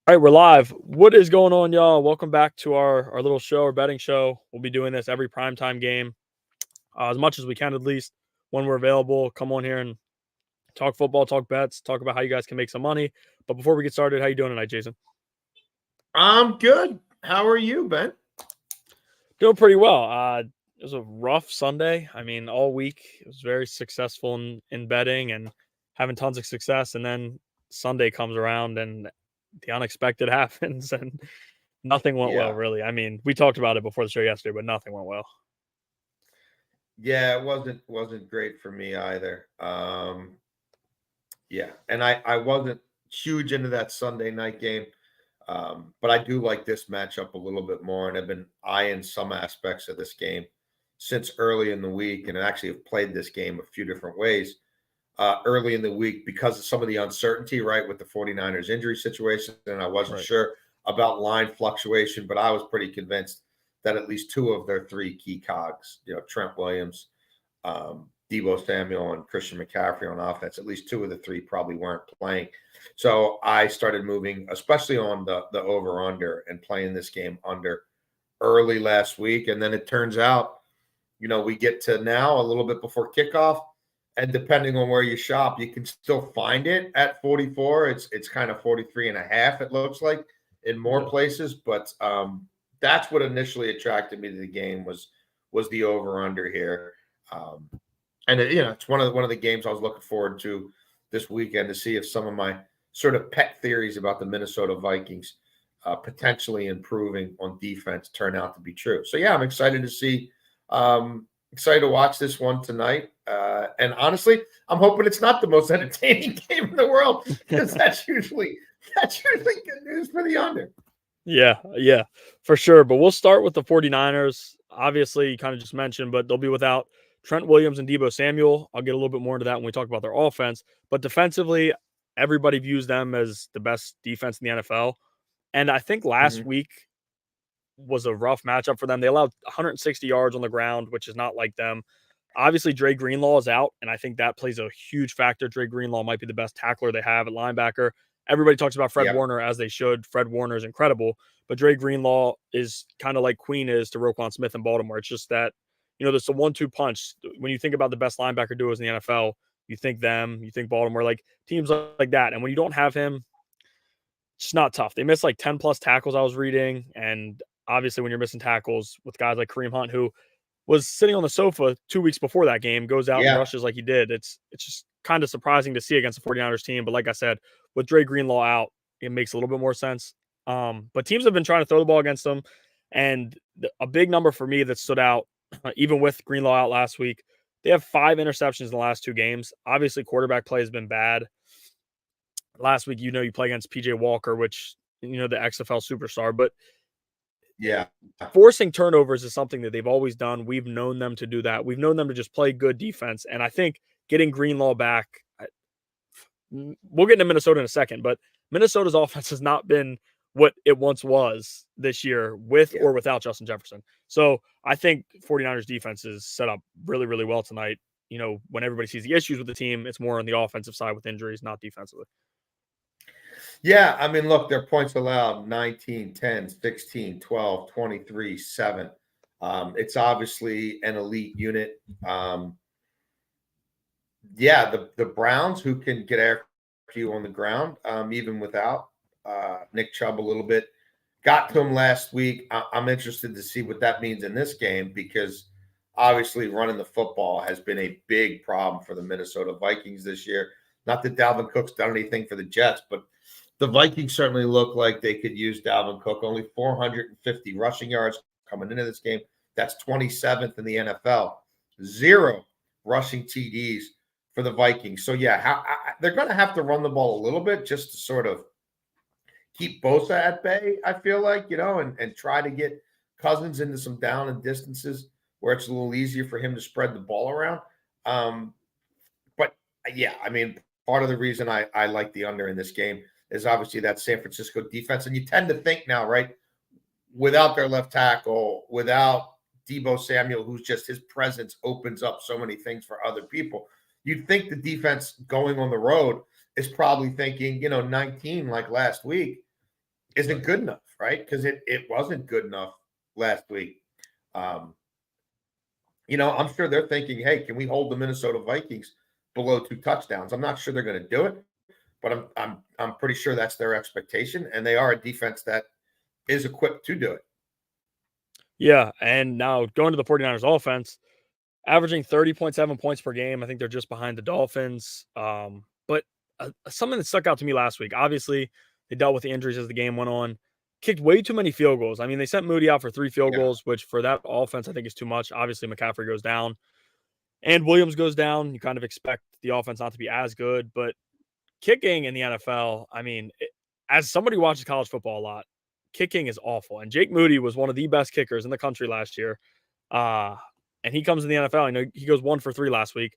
All right, we're live. What is going on, y'all? Welcome back to our little show, our betting show. We'll be doing this every primetime game, as much as we can, at least when we're available. Come on here and talk football, talk bets, talk about how you guys can make some money. But before we get started, how you doing tonight, Jason? I'm good. How are you, Ben? Doing pretty well. It was a rough Sunday. I mean, all week it was very successful in betting and having tons of success. And then Sunday comes around and the unexpected happens and nothing went well, Yeah. really. I mean, we talked about it before the show yesterday, but nothing went well. Yeah, it wasn't great for me either. Yeah, and I wasn't huge into that Sunday night game. But I do like this matchup a little bit more, and I've been eyeing some aspects of this game since early in the week, and I actually have played this game a few different ways early in the week because of some of the uncertainty, right, with the 49ers injury situation, and I wasn't Right. sure about line fluctuation, but I was pretty convinced that at least two of their three key cogs, Trent Williams, Deebo Samuel, and Christian McCaffrey on offense, at least two of the three probably weren't playing. So I started moving, especially on the over under and playing this game under early last week. And then it turns out, we get to now a little bit before kickoff. And depending on where you shop, you can still find it at 44. It's kind of 43 and a half, it looks like, in more places. But that's what initially attracted me to the game was the over under here. And it's one of the games I was looking forward to this weekend to see if some of my sort of pet theories about the Minnesota Vikings potentially improving on defense turn out to be true. So yeah, I'm excited to see, excited to watch this one tonight. And honestly, I'm hoping it's not the most entertaining game in the world because that's usually good news for the under. Yeah, for sure. But we'll start with the 49ers. Obviously, you kind of just mentioned, but they'll be without Trent Williams and Deebo Samuel. I'll get a little bit more into that when we talk about their offense. But defensively, everybody views them as the best defense in the NFL. And I think last week was a rough matchup for them. They allowed 160 yards on the ground, which is not like them. Obviously, Dre Greenlaw is out, and I think that plays a huge factor. Dre Greenlaw might be the best tackler they have at linebacker. Everybody talks about Fred Warner, as they should. Fred Warner is incredible, but Dre Greenlaw is kind of like Queen is to Roquan Smith in Baltimore. It's just that, there's a 1-2 punch. When you think about the best linebacker duos in the NFL, you think them, you think Baltimore, like teams like that. And when you don't have him, it's not tough. They missed like 10 plus tackles I was reading. And obviously, when you're missing tackles with guys like Kareem Hunt, who was sitting on the sofa 2 weeks before that game, goes out and rushes like he did. It's just kind of surprising to see against the 49ers team. But like I said, with Dre Greenlaw out, it makes a little bit more sense. But teams have been trying to throw the ball against them. And a big number for me that stood out, even with Greenlaw out last week, they have 5 interceptions in the last 2 games. Obviously, quarterback play has been bad. Last week, you play against PJ Walker, which, the XFL superstar. But Yeah. forcing turnovers is something that they've always done. We've known them to do that. We've known them to just play good defense. And I think getting Greenlaw back, we'll get into Minnesota in a second, but Minnesota's offense has not been what it once was this year with or without Justin Jefferson. So I think 49ers defense is set up really, really well tonight. When everybody sees the issues with the team, it's more on the offensive side with injuries, not defensively. Yeah, I mean, look, their points allowed 19, 10, 16, 12, 23, 7. It's obviously an elite unit. Yeah, the Browns, who can get after you on the ground, even without Nick Chubb a little bit, got to him last week. I'm interested to see what that means in this game because obviously running the football has been a big problem for the Minnesota Vikings this year. Not that Dalvin Cook's done anything for the Jets, but the Vikings certainly look like they could use Dalvin Cook. Only 450 rushing yards coming into this game. That's 27th in the NFL. 0 rushing TDs for the Vikings. So, yeah, they're going to have to run the ball a little bit just to sort of keep Bosa at bay, I feel like, and try to get Cousins into some down and distances where it's a little easier for him to spread the ball around. But, yeah, I mean, part of the reason I like the under in this game is obviously that San Francisco defense. And you tend to think now, right, without their left tackle, without Deebo Samuel, who's just his presence opens up so many things for other people. You'd think the defense going on the road is probably thinking, 19 like last week. isn't good enough, right? Because it wasn't good enough last week. I'm sure they're thinking, hey, can we hold the Minnesota Vikings below 2 touchdowns? I'm not sure they're going to do it, but I'm pretty sure that's their expectation, and they are a defense that is equipped to do it. Yeah, and now going to the 49ers offense, averaging 30.7 points per game. I think they're just behind the Dolphins. But something that stuck out to me last week, obviously, they dealt with the injuries as the game went on, kicked way too many field goals. I mean, they sent Moody out for 3 field Yeah. goals, which for that offense, I think is too much. Obviously, McCaffrey goes down and Williams goes down. You kind of expect the offense not to be as good, but kicking in the NFL, I mean, as somebody who watches college football a lot, kicking is awful. And Jake Moody was one of the best kickers in the country last year. Uh, and he comes in the NFL. I know he goes 1 for 3 last week.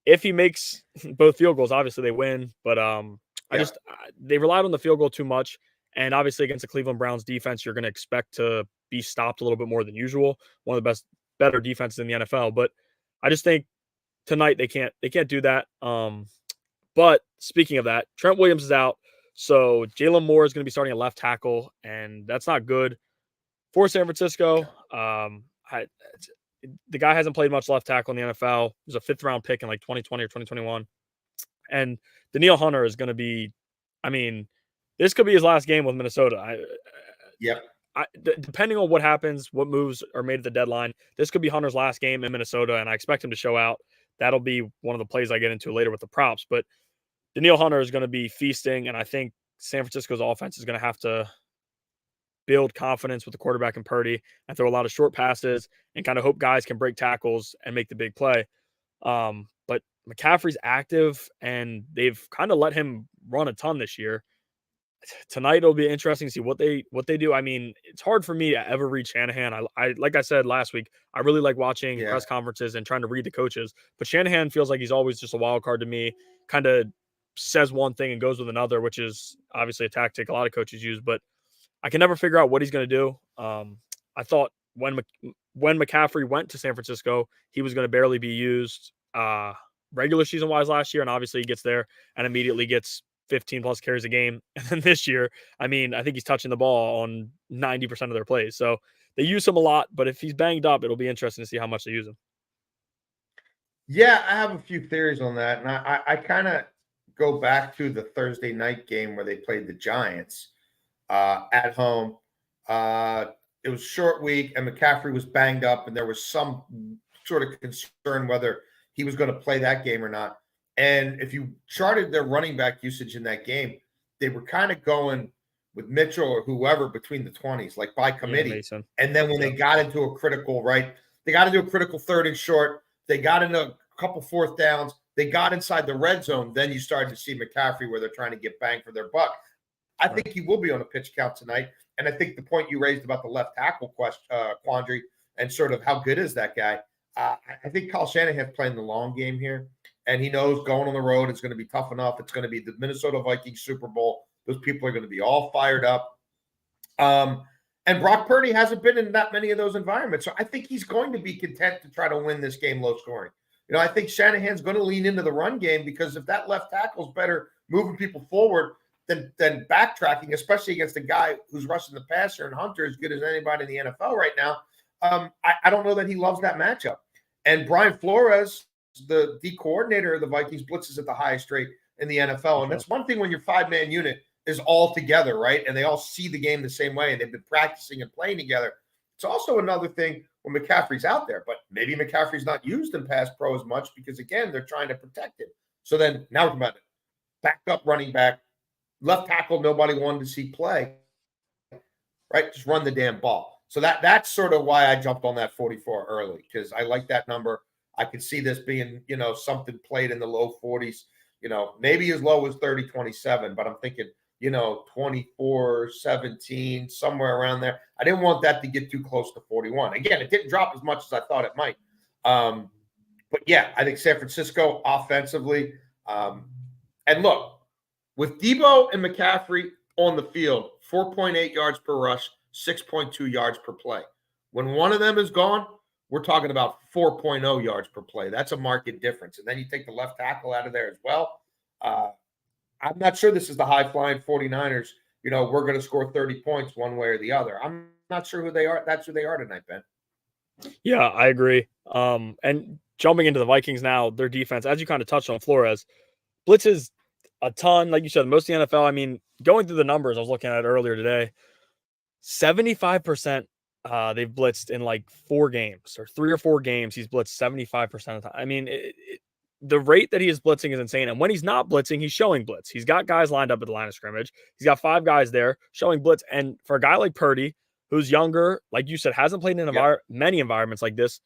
If he makes both field goals, obviously they win. But Yeah. they relied on the field goal too much. And obviously against the Cleveland Browns defense, you're going to expect to be stopped a little bit more than usual. One of the better defenses in the NFL. But I just think tonight they can't do that. But speaking of that, Trent Williams is out. So Jalen Moore is going to be starting at left tackle, and that's not good for San Francisco. The guy hasn't played much left tackle in the NFL. He was a 5th-round pick in like 2020 or 2021. And Danielle Hunter is going to be, I mean, this could be his last game with Minnesota. Yep. Depending on what happens, what moves are made at the deadline, this could be Hunter's last game in Minnesota, and I expect him to show out. That'll be one of the plays I get into later with the props. But Danielle Hunter is going to be feasting, and I think San Francisco's offense is going to have to build confidence with the quarterback and Purdy and throw a lot of short passes and kind of hope guys can break tackles and make the big play. But McCaffrey's active, and they've kind of let him run a ton this year. Tonight it'll be interesting to see what they do. I mean, it's hard for me to ever read Shanahan. I like I said last week, I really like watching press conferences and trying to read the coaches. But Shanahan feels like he's always just a wild card to me. Kind of says one thing and goes with another, which is obviously a tactic a lot of coaches use. But I can never figure out what he's going to do. I thought when McCaffrey went to San Francisco, he was going to barely be used regular season wise last year, and obviously he gets there and immediately gets 15 plus carries a game. And then this year, I mean, I think he's touching the ball on 90% of their plays. So they use him a lot, but if he's banged up, it'll be interesting to see how much they use him. Yeah, I have a few theories on that. And I kind of go back to the Thursday night game where they played the Giants at home. It was a short week, and McCaffrey was banged up, and there was some sort of concern whether he was going to play that game or not. And if you charted their running back usage in that game, they were kind of going with Mitchell or whoever between the 20s, like by committee. Yeah, and then when they got into a critical, they got into a critical 3rd and short, they got into a couple 4th downs, they got inside the red zone, then you started to see McCaffrey where they're trying to get bang for their buck. I think he will be on a pitch count tonight. And I think the point you raised about the left tackle quandary and sort of how good is that guy, I think Kyle Shanahan's playing the long game here. And he knows going on the road is going to be tough enough. It's going to be the Minnesota Vikings Super Bowl. Those people are going to be all fired up. And Brock Purdy hasn't been in that many of those environments. So I think he's going to be content to try to win this game low scoring. I think Shanahan's going to lean into the run game, because if that left tackle's better moving people forward than backtracking, especially against a guy who's rushing the passer and Hunter as good as anybody in the NFL right now, I don't know that he loves that matchup. And Brian Flores, the D coordinator of the Vikings, blitzes at the highest rate in the NFL. And that's one thing when your 5-man unit is all together, right? And they all see the game the same way, and they've been practicing and playing together. It's also another thing when McCaffrey's out there, but maybe McCaffrey's not used in pass pro as much because, again, they're trying to protect him. So then now we're about it. Backup running back, left tackle, nobody wanted to see play, right? Just run the damn ball. So that's sort of why I jumped on that 44 early, because I like that number. I could see this being, something played in the low 40s, maybe as low as 30-27, but I'm thinking, 24-17, somewhere around there. I didn't want that to get too close to 41. Again, it didn't drop as much as I thought it might. But yeah, I think San Francisco offensively. And look, with Debo and McCaffrey on the field, 4.8 yards per rush, 6.2 yards per play. When one of them is gone, we're talking about 4.0 yards per play. That's a market difference. And then you take the left tackle out of there as well. I'm not sure this is the high-flying 49ers we're going to score 30 points one way or the other. I'm not sure who they are. That's who they are tonight, Ben. Yeah, I agree. And jumping into the Vikings now, their defense, as you kind of touched on Flores, blitzes a ton. Like you said, most of the NFL, I mean, going through the numbers I was looking at earlier today, 75% they've blitzed in like 4 games or 3 or 4 games. He's blitzed 75% of the time. I mean, the rate that he is blitzing is insane. And when he's not blitzing, he's showing blitz. He's got guys lined up at the line of scrimmage. He's got 5 guys there showing blitz. And for a guy like Purdy, who's younger, like you said, hasn't played in many environments like this,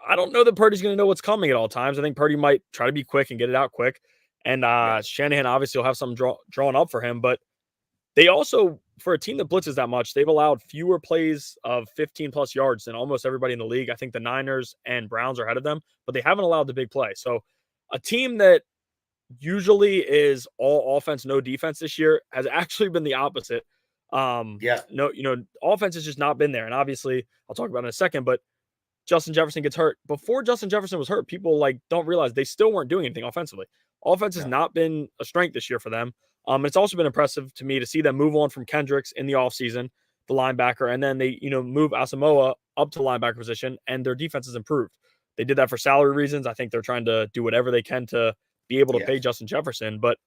I don't know that Purdy's going to know what's coming at all times. I think Purdy might try to be quick and get it out quick. And Shanahan obviously will have something drawn up for him. But they also, for a team that blitzes that much, they've allowed fewer plays of 15-plus yards than almost everybody in the league. I think the Niners and Browns are ahead of them, but they haven't allowed the big play. So a team that usually is all offense, no defense this year has actually been the opposite. No, offense has just not been there. And obviously, I'll talk about it in a second, but Justin Jefferson gets hurt. Before Justin Jefferson was hurt, people don't realize they still weren't doing anything offensively. Offense has not been a strength this year for them. It's also been impressive to me to see them move on from Kendricks in the offseason, the linebacker, and then they, move Asamoah up to the linebacker position, and their defense has improved. They did that for salary reasons. I think they're trying to do whatever they can to be able to pay Justin Jefferson, but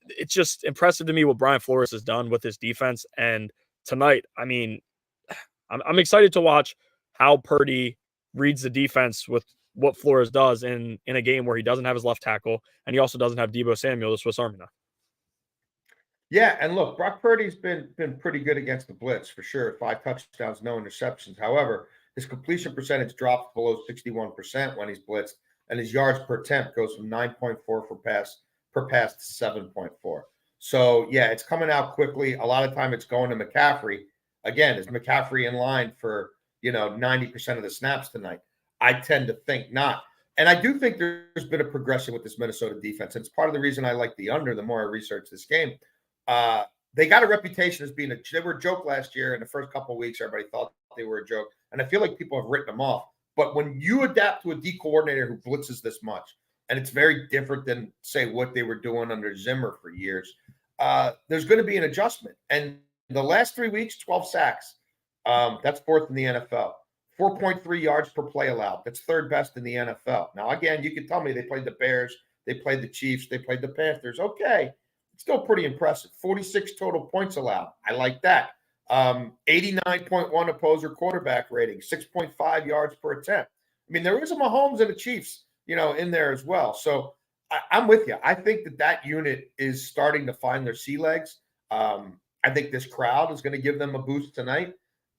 it's just impressive to me what Brian Flores has done with his defense. And tonight, I mean, I'm excited to watch how Purdy reads the defense with what Flores does in a game where he doesn't have his left tackle, and he also doesn't have Deebo Samuel, the Swiss Army knife. Yeah, and look, Brock Purdy's been pretty good against the blitz for sure. 5 touchdowns, no interceptions. However, his completion percentage drops below 61% when he's blitzed, and his yards per attempt goes from 9.4 per pass to 7.4. So yeah, it's coming out quickly. A lot of time it's going to McCaffrey. Again, is McCaffrey in line for 90% of the snaps tonight? I tend to think not. And I do think there's been a progression with this Minnesota defense. And it's part of the reason I like the under the more I research this game. They got a reputation as being they were a joke last year. In the first couple of weeks, everybody thought they were a joke. And I feel like people have written them off. But when you adapt to a D coordinator who blitzes this much, and it's very different than, say, what they were doing under Zimmer for years, there's going to be an adjustment. And the last 3 weeks, 12 sacks. That's 4th in the NFL. 4.3 yards per play allowed. That's 3rd best in the NFL. Now, again, you can tell me they played the Bears, they played the Chiefs, they played the Panthers. Okay, it's still pretty impressive. 46 total points allowed. I like that. 89.1 opposer quarterback rating, 6.5 yards per attempt. I mean, there is a Mahomes and the Chiefs, in there as well. So I'm with you. I think that unit is starting to find their sea legs. I think this crowd is going to give them a boost tonight.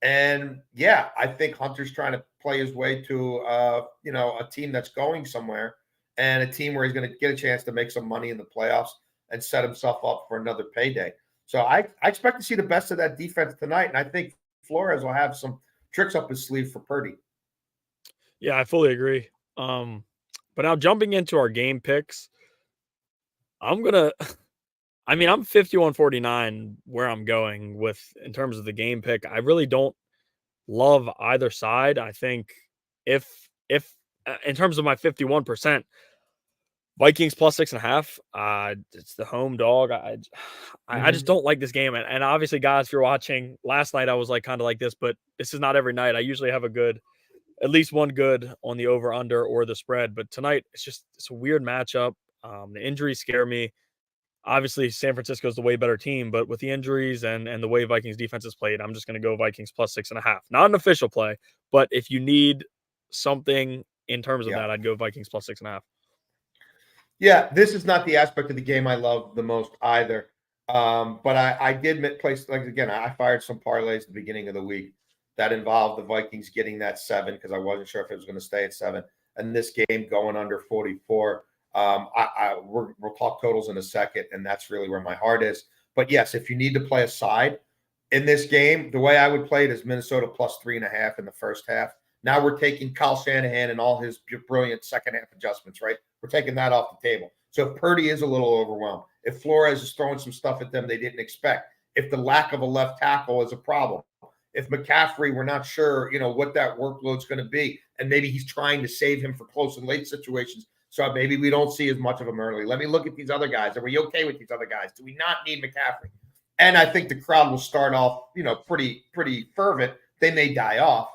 And yeah, I think Hunter's trying to play his way to, a team that's going somewhere and a team where he's going to get a chance to make some money in the playoffs and set himself up for another payday. So I expect to see the best of that defense tonight. And I think Flores will have some tricks up his sleeve for Purdy. Yeah, I fully agree. But now jumping into our game picks, I'm 51-49 where I'm going with in terms of the game pick. I really don't love either side. I think if in terms of my 51%, Vikings plus 6.5. It's the home dog. I just don't like this game. And obviously, guys, if you're watching last night, I was kind of like this, but this is not every night. I usually have at least one good on the over under or the spread. But tonight, it's a weird matchup. The injuries scare me. Obviously, San Francisco is the way better team, but with the injuries and the way Vikings defense is played, I'm just going to go Vikings plus 6.5. Not an official play, but if you need something in terms of that, I'd go Vikings plus 6.5. Yeah, this is not the aspect of the game I love the most either. But I did place, again, I fired some parlays at the beginning of the week that involved the Vikings getting that 7 because I wasn't sure if it was going to stay at 7. And this game going under 44. We'll talk totals in a second, and that's really where my heart is. But yes, if you need to play a side in this game, the way I would play it is Minnesota plus 3.5 in the first half. Now we're taking Kyle Shanahan and all his brilliant second half adjustments, right? We're taking that off the table. So if Purdy is a little overwhelmed, if Flores is throwing some stuff at them they didn't expect, if the lack of a left tackle is a problem, if McCaffrey, we're not sure, what that workload's going to be, and maybe he's trying to save him for close and late situations. So maybe we don't see as much of him early. Let me look at these other guys. Are we okay with these other guys? Do we not need McCaffrey? And I think the crowd will start off, pretty fervent. They may die off.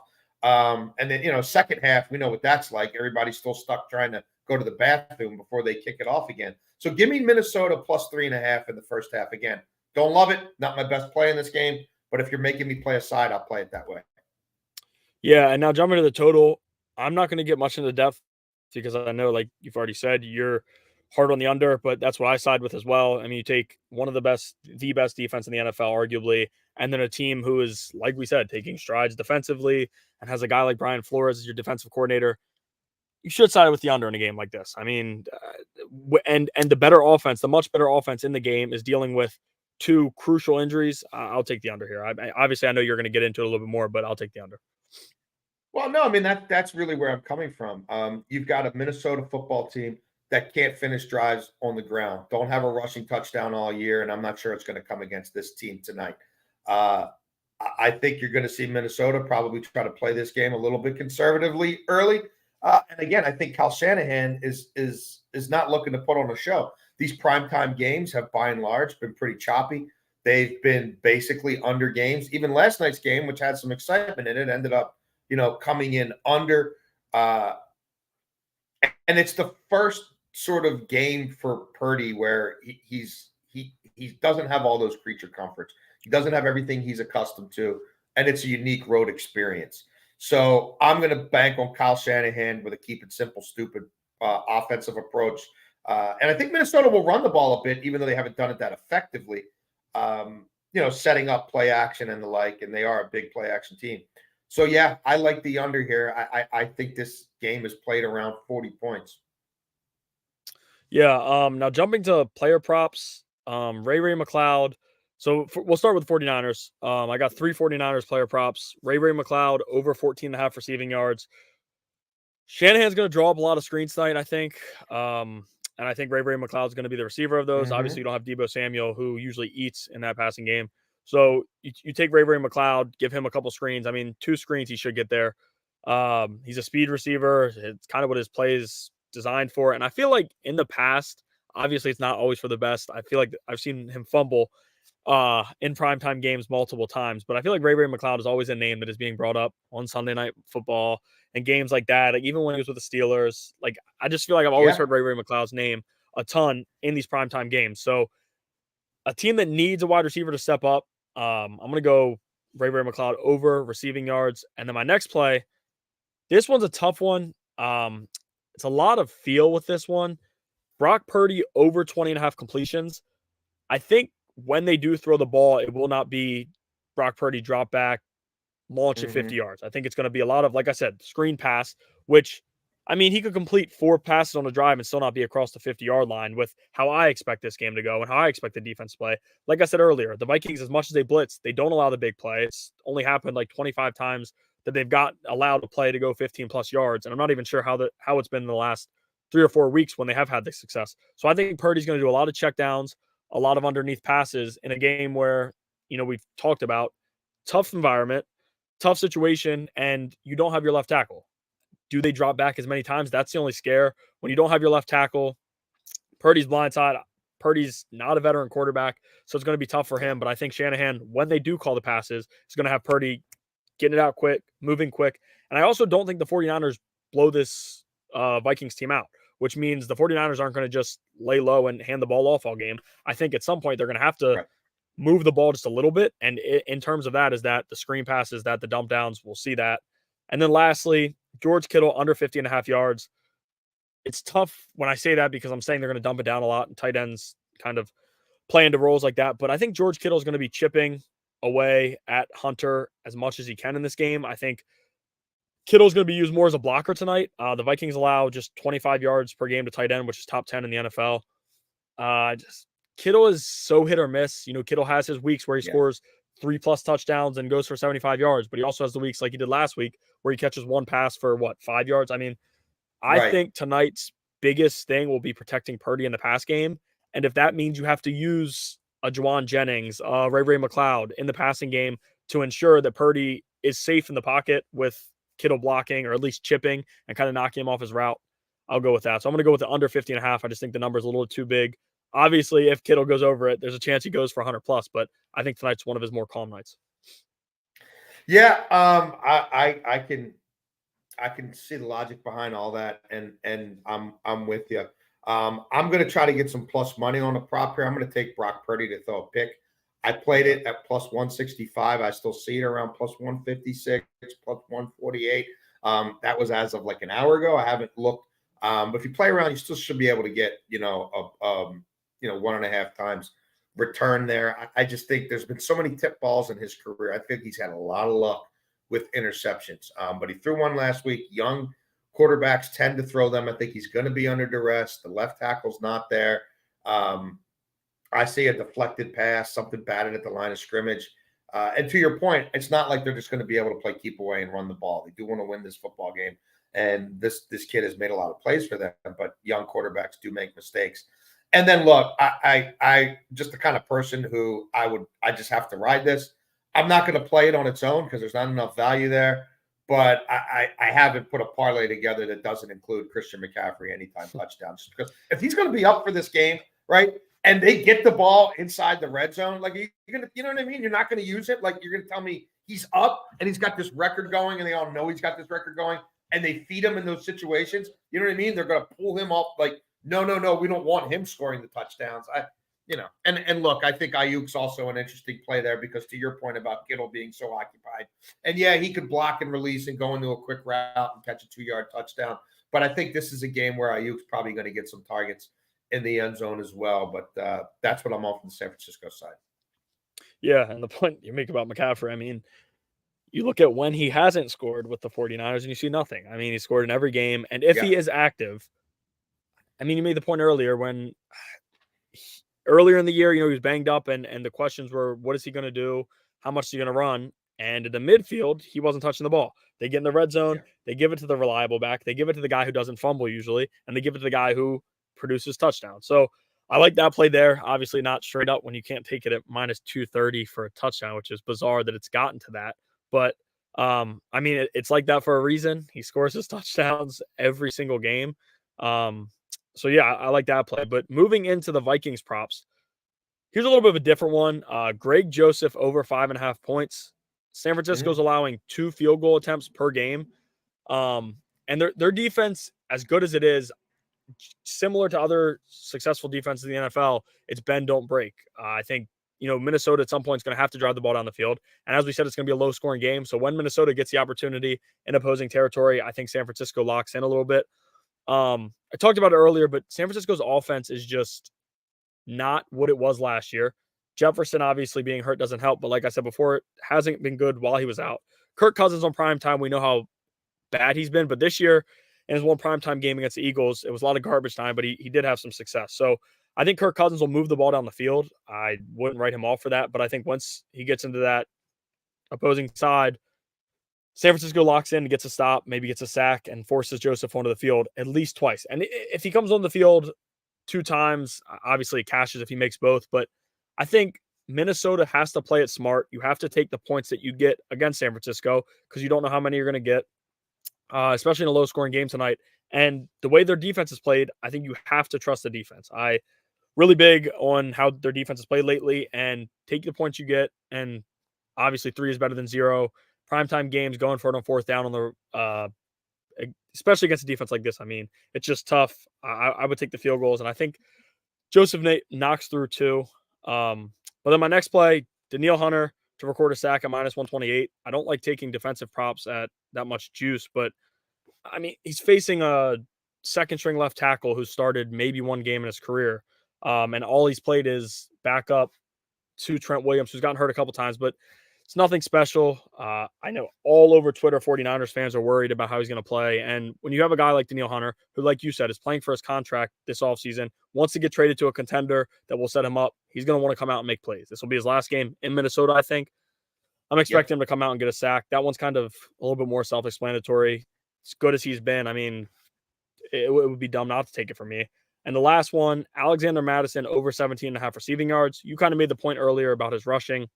And then, second half, we know what that's like. Everybody's still stuck trying to go to the bathroom before they kick it off again. So give me Minnesota plus 3.5 in the first half again. Don't love it. Not my best play in this game. But if you're making me play a side, I'll play it that way. Yeah, and now jumping to the total, I'm not going to get much into depth because I know, like you've already said, you're hard on the under, but that's what I side with as well. I mean, you take one of the best defense in the NFL, arguably, and then a team who is, like we said, taking strides defensively and has a guy like Brian Flores as your defensive coordinator. You should side with the under in a game like this. I mean, and the better offense, the much better offense in the game is dealing with two crucial injuries. I'll take the under here. Obviously, I know you're going to get into it a little bit more, but I'll take the under. Well, no, I mean that's really where I'm coming from. You've got a Minnesota football team that can't finish drives on the ground, don't have a rushing touchdown all year, and I'm not sure it's going to come against this team tonight. I think you're going to see Minnesota probably try to play this game a little bit conservatively early. And again, I think Kyle Shanahan is not looking to put on a show. These primetime games have, by and large, been pretty choppy. They've been basically under games. Even last night's game, which had some excitement in it, ended up coming in under. And it's the first sort of game for Purdy where he doesn't have all those creature comforts. He doesn't have everything he's accustomed to, and it's a unique road experience. So I'm going to bank on Kyle Shanahan with a keep it simple, stupid offensive approach. And I think Minnesota will run the ball a bit, even though they haven't done it that effectively, setting up play action and the like, and they are a big play action team. So, yeah, I like the under here. I think this game is played around 40 points. Yeah, now jumping to player props, Ray McLeod. So we'll start with the 49ers. I got 3 49ers player props. Ray McLeod over 14.5 receiving yards. Shanahan's going to draw up a lot of screens tonight, I think. And I think Ray McLeod is going to be the receiver of those. Obviously, you don't have Deebo Samuel, who usually eats in that passing game. So you take Ray McLeod, give him a couple screens. I mean, 2 screens he should get there. He's a speed receiver. It's kind of what his play is designed for. And I feel like in the past, obviously it's not always for the best. I feel like I've seen him fumble in primetime games multiple times. But I feel like Ray McLeod is always a name that is being brought up on Sunday Night Football and games like that. Like, even when he was with the Steelers, like, I just feel like I've always heard Ray McLeod's name a ton in these primetime games. So a team that needs a wide receiver to step up, I'm going to go Ray McLeod over receiving yards. And then my next play, this one's a tough one. It's a lot of feel with this one. Brock Purdy over 20.5 completions. I think when they do throw the ball, it will not be Brock Purdy drop back, launch at 50 yards. I think it's going to be a lot of, like I said, screen pass, which, I mean, he could complete 4 passes on a drive and still not be across the 50-yard line with how I expect this game to go and how I expect the defense to play. Like I said earlier, the Vikings, as much as they blitz, they don't allow the big play. It's only happened like 25 times that they've got allowed a play to go 15 plus yards. And I'm not even sure how it's been in the last 3 or 4 weeks when they have had the success. So I think Purdy's going to do a lot of checkdowns, a lot of underneath passes in a game where, we've talked about tough environment, tough situation, and you don't have your left tackle. Do they drop back as many times? That's the only scare. When you don't have your left tackle, Purdy's blindside. Purdy's not a veteran quarterback, so it's going to be tough for him. But I think Shanahan, when they do call the passes, is going to have Purdy getting it out quick, moving quick. And I also don't think the 49ers blow this Vikings team out, which means the 49ers aren't going to just lay low and hand the ball off all game. I think at some point they're going to have to move the ball just a little bit. And in terms of that, is that the screen passes, that the dump downs, we'll see that. And then lastly, George Kittle under 50.5 yards. It's tough when I say that because I'm saying they're going to dump it down a lot and tight ends kind of play into roles like that. But I think George Kittle is going to be chipping away at Hunter as much as he can in this game. I think Kittle's going to be used more as a blocker tonight. The Vikings allow just 25 yards per game to tight end, which is top 10 in the NFL. Kittle is so hit or miss. Kittle has his weeks where he scores 3+ touchdowns and goes for 75 yards, but he also has the weeks like he did last week where he catches 1 pass for 5 yards. I mean, I think tonight's biggest thing will be protecting Purdy in the pass game. And if that means you have to use a Juwan Jennings, Ray McLeod in the passing game to ensure that Purdy is safe in the pocket with Kittle blocking or at least chipping and kind of knocking him off his route, I'll go with that. So I'm going to go with the under 50.5. I just think the number is a little too big. obviously, if Kittle goes over it, there's a chance he goes for 100 plus. But I think tonight's one of his more calm nights. Yeah, I can see the logic behind all that, and I'm with you. I'm going to try to get some plus money on the prop here. I'm going to take Brock Purdy to throw a pick. I played it at plus 165. I still see it around plus 156, plus 148. That was as of like an hour ago. I haven't looked. But if you play around, you still should be able to get, 1.5 times return there. I just think there's been so many tip balls in his career. I think he's had a lot of luck with interceptions. But he threw one last week. Young quarterbacks tend to throw them. I think he's going to be under duress. The left tackle's not there. I see a deflected pass, something batted at the line of scrimmage. And to your point, it's not like they're just going to be able to play keep away and run the ball. They do want to win this football game. And this kid has made a lot of plays for them, but young quarterbacks do make mistakes. And then look, I just the kind of person who I just have to ride this. I'm not going to play it on its own because there's not enough value there. But I haven't put a parlay together that doesn't include Christian McCaffrey anytime touchdowns. Because if he's going to be up for this game, right, and they get the ball inside the red zone, like you're gonna, you know what I mean? You're not going to use it. Like you're going to tell me he's up and he's got this record going, and they all know he's got this record going, and they feed him in those situations. You know what I mean? They're going to pull him up. Like no, we don't want him scoring the touchdowns. And look, I think Ayuk's also an interesting play there because to your point about Kittle being so occupied, and yeah, he could block and release and go into a quick route and catch a 2-yard touchdown. But I think this is a game where Ayuk's probably going to get some targets in the end zone as well. But that's what I'm on from the San Francisco side. Yeah, and the point you make about McCaffrey, I mean, you look at when he hasn't scored with the 49ers and you see nothing. I mean, he scored in every game. And if he is active, I mean, you made the point earlier when earlier in the year, he was banged up and the questions were, what is he going to do? How much is he going to run? And in the midfield, he wasn't touching the ball. They get in the red zone. They give it to the reliable back. They give it to the guy who doesn't fumble usually, and they give it to the guy who produces touchdowns. So I like that play there. Obviously not straight up when you can't take it at minus 230 for a touchdown, which is bizarre that it's gotten to that. But I mean, it's like that for a reason. He scores his touchdowns every single game. So yeah, I like that play. But moving into the Vikings props, here's a little bit of a different one. Greg Joseph over 5.5 points. San Francisco's allowing 2 field goal attempts per game. And their defense, as good as it is, similar to other successful defenses in the NFL, it's bend, don't break. I think, Minnesota at some point is going to have to drive the ball down the field. And as we said, it's going to be a low-scoring game. So when Minnesota gets the opportunity in opposing territory, I think San Francisco locks in a little bit. I talked about it earlier, but San Francisco's offense is just not what it was last year. Jefferson obviously being hurt doesn't help, but like I said before, it hasn't been good while he was out. Kirk Cousins on prime time, we know how bad he's been, but this year in his one primetime game against the Eagles, it was a lot of garbage time, but he did have some success. So I think Kirk Cousins will move the ball down the field. I wouldn't write him off for that, but I think once he gets into that opposing side, San Francisco locks in and gets a stop, maybe gets a sack, and forces Joseph onto the field at least twice. And if he comes on the field 2 times, obviously it cashes if he makes both, but I think Minnesota has to play it smart. You have to take the points that you get against San Francisco because you don't know how many you're going to get. Especially in a low-scoring game tonight. And the way their defense is played, I think you have to trust the defense. I really big on how their defense has played lately and take the points you get. And obviously 3 is better than 0. Primetime games going for it on 4th down on the especially against a defense like this. I mean, it's just tough. I would take the field goals, and I think Joseph knocks through 2. But then my next play, Danielle Hunter to record a sack at minus 128. I don't like taking defensive props at that much juice, but I mean, he's facing a second string left tackle who started maybe 1 game in his career. And all he's played is backup to Trent Williams, who's gotten hurt a couple times, but it's nothing special. I know all over Twitter, 49ers fans are worried about how he's going to play. And when you have a guy like Danielle Hunter, who, like you said, is playing for his contract this offseason, wants to get traded to a contender that will set him up, he's going to want to come out and make plays. This will be his last game in Minnesota, I think. I'm expecting him to come out and get a sack. That one's kind of a little bit more self-explanatory. As good as he's been, I mean, it would be dumb not to take it from me. And the last one, Alexander Mattison over 17.5 receiving yards. You kind of made the point earlier about his rushing.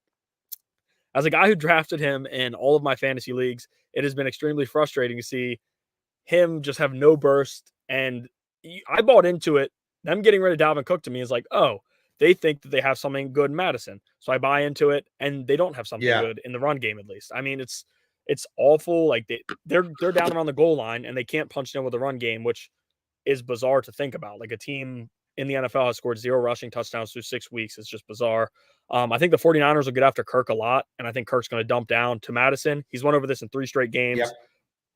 As a guy who drafted him in all of my fantasy leagues, it has been extremely frustrating to see him just have no burst. And I bought into it them getting rid of Dalvin Cook to me is like, oh, they think that they have something good in Madison. So I buy into it, and they don't have something Yeah. good in the run game, at least. I mean, it's awful. Like they're down around the goal line and they can't punch in with a run game, which is bizarre to think about. Like a team in the NFL has scored 0 rushing touchdowns through 6 weeks. It's just bizarre. I think the 49ers will get after Kirk a lot, and I think Kirk's going to dump down to Madison. He's won over this in 3 straight games. Yep.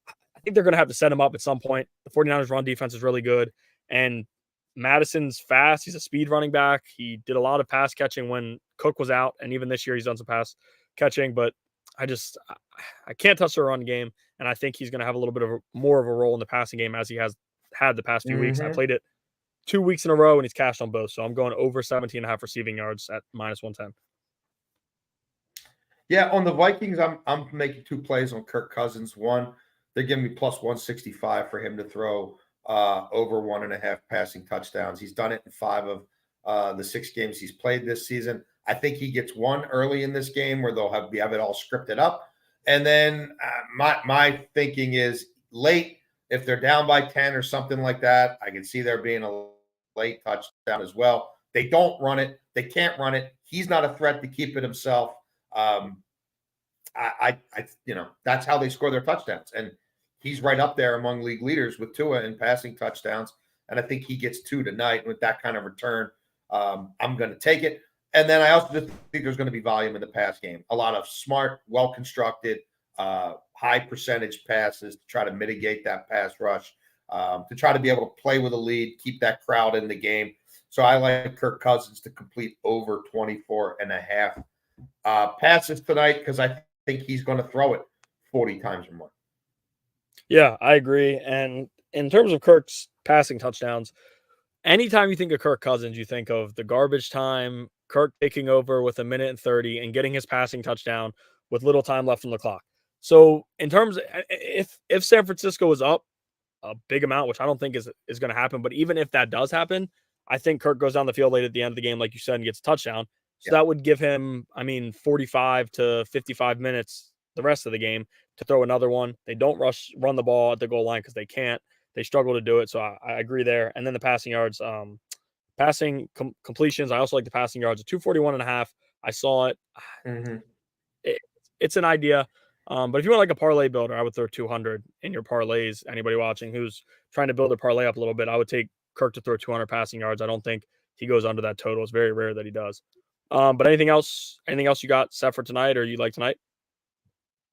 I think they're going to have to set him up at some point. The 49ers run defense is really good, and Madison's fast. He's a speed running back. He did a lot of pass catching when Cook was out, and even this year he's done some pass catching, but I can't touch the run game, and I think he's going to have a little bit of more of a role in the passing game as he has had the past few weeks. I played it 2 weeks in a row, and he's cashed on both, so I'm going over 17.5 receiving yards at -110. Yeah, on the Vikings, I'm making 2 plays on Kirk Cousins. One, they're giving me plus 165 for him to throw over 1.5 passing touchdowns. He's done it in 5 of the 6 games he's played this season. I think he gets one early in this game where they'll have it all scripted up, and then my thinking is late. If they're down by 10 or something like that, I can see there being a late touchdown as well. They don't run it. They can't run it. He's not a threat to keep it himself. That's how they score their touchdowns. And he's right up there among league leaders with Tua in passing touchdowns. And I think he gets 2 tonight with that kind of return. I'm going to take it. And then I also just think there's going to be volume in the pass game. A lot of smart, well-constructed, high percentage passes to try to mitigate that pass rush, to try to be able to play with a lead, keep that crowd in the game. So I like Kirk Cousins to complete over 24.5 passes tonight because I think he's going to throw it 40 times or more. Yeah, I agree. And in terms of Kirk's passing touchdowns, anytime you think of Kirk Cousins, you think of the garbage time, Kirk taking over with 1:30 and getting his passing touchdown with little time left on the clock. So in terms of, if San Francisco is up a big amount, which I don't think is going to happen, but even if that does happen, I think Kirk goes down the field late at the end of the game, like you said, and gets a touchdown. So that would give him, 45 to 55 minutes the rest of the game to throw another one. They don't run the ball at the goal line because they can't. They struggle to do it. So I agree there. And then the passing yards, completions. I also like the passing yards at 241.5. I saw it. It's an idea. But if you want like a parlay builder, I would throw 200 in your parlays. Anybody watching who's trying to build a parlay up a little bit, I would take Kirk to throw 200 passing yards. I don't think he goes under that total. It's very rare that he does. But anything else you got set for tonight or you like tonight?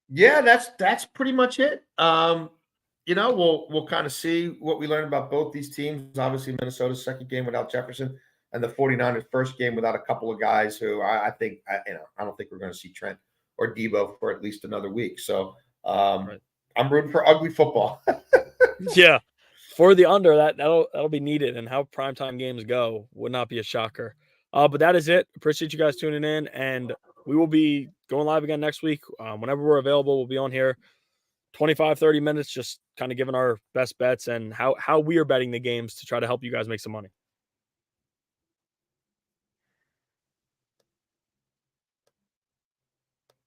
Yeah, that's pretty much it. We'll kind of see what we learn about both these teams. Obviously, Minnesota's second game without Jefferson and the 49ers' first game without a couple of guys who I don't think we're going to see Trent or Debo for at least another week. So right. I'm rooting for ugly football. Yeah. For the under, that'll be needed, and how primetime games go would not be a shocker. But that is it. Appreciate you guys tuning in, and we will be going live again next week. Whenever we're available, we'll be on here 25, 30 minutes, just kind of giving our best bets and how we are betting the games to try to help you guys make some money.